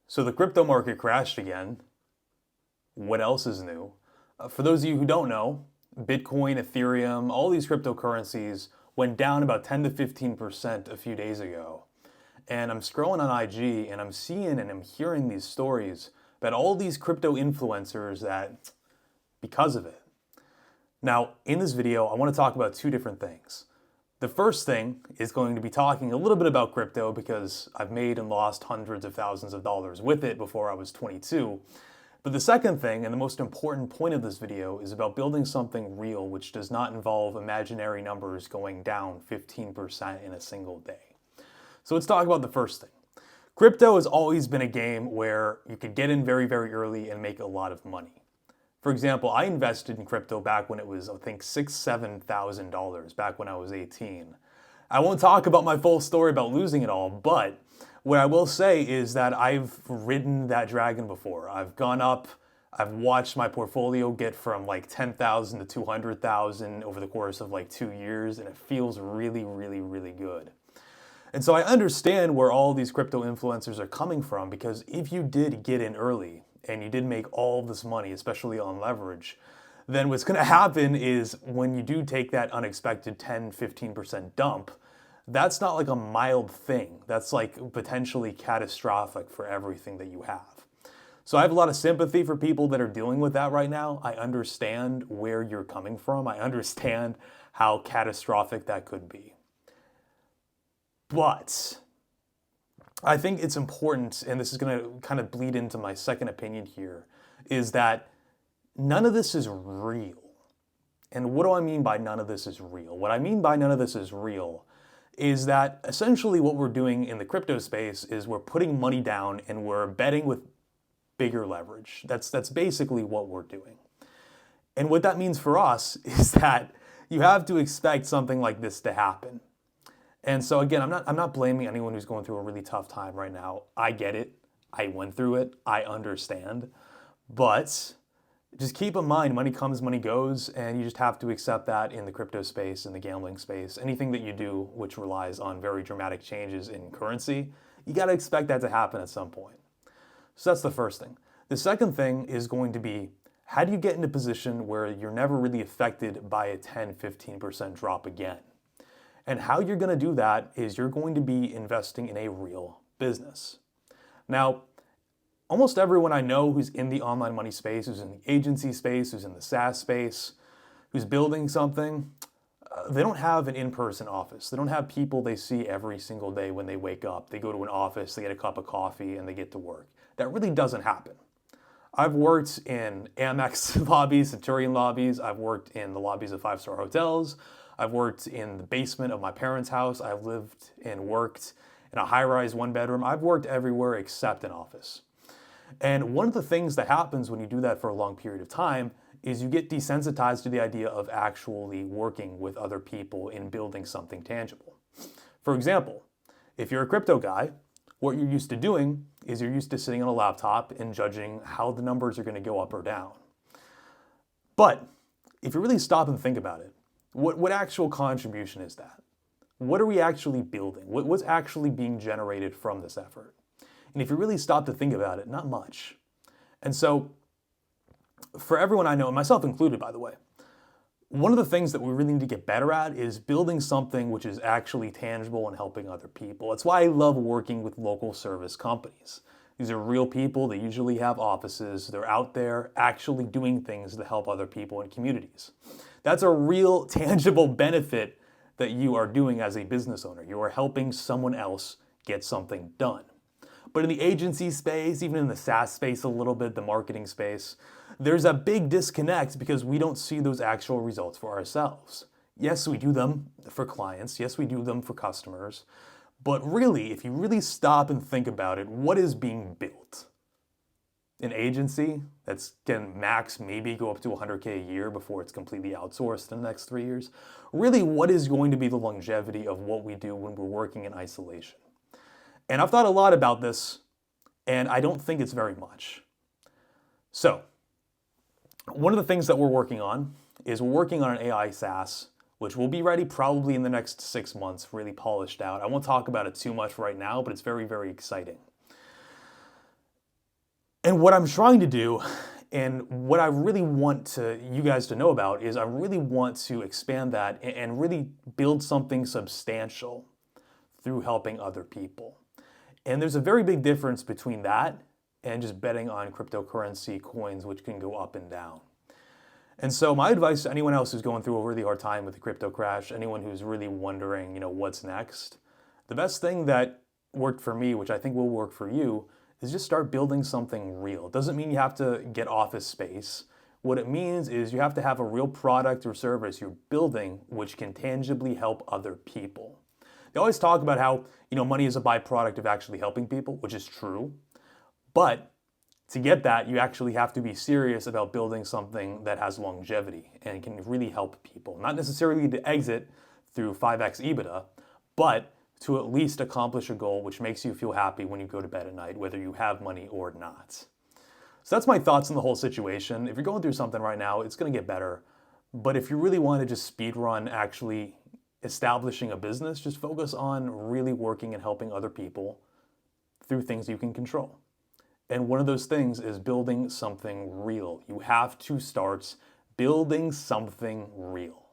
So the crypto market crashed again. What else is new? For those of you who don't know, Bitcoin, Ethereum, all these cryptocurrencies went down about 10 to 15% a few days ago. And I'm scrolling on IG and I'm seeing and I'm hearing these stories about all these crypto influencers that because of it. Now, in this video, I want to talk about two different things. The first thing is going to be talking a little bit about crypto because I've made and lost hundreds of thousands of dollars with it before I was 22. But the second thing, and the most important point of this video, is about building something real which does not involve imaginary numbers going down 15% in a single day. So let's talk about the first thing. Crypto has always been a game where you could get in very, very early and make a lot of money. For example, I invested in crypto back when it was, I think, $6,000, $7,000 back when I was 18. I won't talk about my full story about losing it all, but what I will say is that I've ridden that dragon before. I've gone up, I've watched my portfolio get from like 10,000 to 200,000 over the course of like 2 years, and it feels really, really, really good. And so I understand where all these crypto influencers are coming from, because if you did get in early and you did make all this money, especially on leverage, then what's going to happen is when you do take that unexpected 10, 15% dump, that's not like a mild thing. That's like potentially catastrophic for everything that you have. So I have a lot of sympathy for people that are dealing with that right now. I understand where you're coming from. I understand how catastrophic that could be. But I think it's important, and this is going to kind of bleed into my second opinion here, is that none of this is real. And what do I mean by none of this is real? What I mean by none of this is real is that essentially what we're doing in the crypto space is we're putting money down and we're betting with bigger leverage. That's basically what we're doing. And what that means for us is that you have to expect something like this to happen. And so again, I'm not blaming anyone who's going through a really tough time right now. I get it. I went through it. I understand. But just keep in mind, money comes, money goes, and you just have to accept that in the crypto space, in the gambling space. Anything that you do which relies on very dramatic changes in currency, you got to expect that to happen at some point. So that's the first thing. The second thing is going to be, how do you get in a position where you're never really affected by a 10, 15% drop again? And how you're going to do that is you're going to be investing in a real business. Now, almost everyone I know who's in the online money space, who's in the agency space, who's in the SaaS space, who's building something, they don't have an in-person office. They don't have people they see every single day when they wake up. They go to an office, they get a cup of coffee, and they get to work. That really doesn't happen. I've worked in Amex lobbies, Centurion lobbies. I've worked in the lobbies of five-star hotels. I've worked in the basement of my parents' house. I've lived and worked in a high-rise one-bedroom. I've worked everywhere except an office. And one of the things that happens when you do that for a long period of time is you get desensitized to the idea of actually working with other people in building something tangible. For example, if you're a crypto guy, what you're used to doing is you're used to sitting on a laptop and judging how the numbers are going to go up or down. But if you really stop and think about it, what actual contribution is that? What are we actually building? What's actually being generated from this effort? And if you really stop to think about it, not much. And so, for everyone I know, and myself included, by the way, one of the things that we really need to get better at is building something which is actually tangible and helping other people. That's why I love working with local service companies. These are real people. They usually have offices. They're out there actually doing things to help other people in communities. That's a real tangible benefit that you are doing as a business owner. You are helping someone else get something done. But in the agency space, even in the SaaS space a little bit, the marketing space, there's a big disconnect because we don't see those actual results for ourselves. Yes, we do them for clients. Yes, we do them for customers. But really, if you really stop and think about it, what is being built? An agency that's can max maybe go up to 100K a year before it's completely outsourced in the next 3 years. Really, what is going to be the longevity of what we do when we're working in isolation? And I've thought a lot about this, and I don't think it's very much. So, one of the things that we're working on is we're working on an AI SaaS, which will be ready probably in the next 6 months, really polished out. I won't talk about it too much right now, but it's very, very exciting. And what I'm trying to do, and what I really want you guys to know about, is I really want to expand that and really build something substantial through helping other people. And there's a very big difference between that and just betting on cryptocurrency coins, which can go up and down. And so my advice to anyone else who's going through a really hard time with the crypto crash, anyone who's really wondering, what's next, the best thing that worked for me, which I think will work for you, is just start building something real. It doesn't mean you have to get office space. What it means is you have to have a real product or service you're building which can tangibly help other people. They always talk about how, money is a byproduct of actually helping people, which is true. But to get that, you actually have to be serious about building something that has longevity and can really help people. Not necessarily to exit through 5x EBITDA, but to at least accomplish a goal which makes you feel happy when you go to bed at night, whether you have money or not. So that's my thoughts on the whole situation. If you're going through something right now, it's going to get better. But if you really want to just speed run actually establishing a business, just focus on really working and helping other people through things you can control. And one of those things is building something real. You have to start building something real.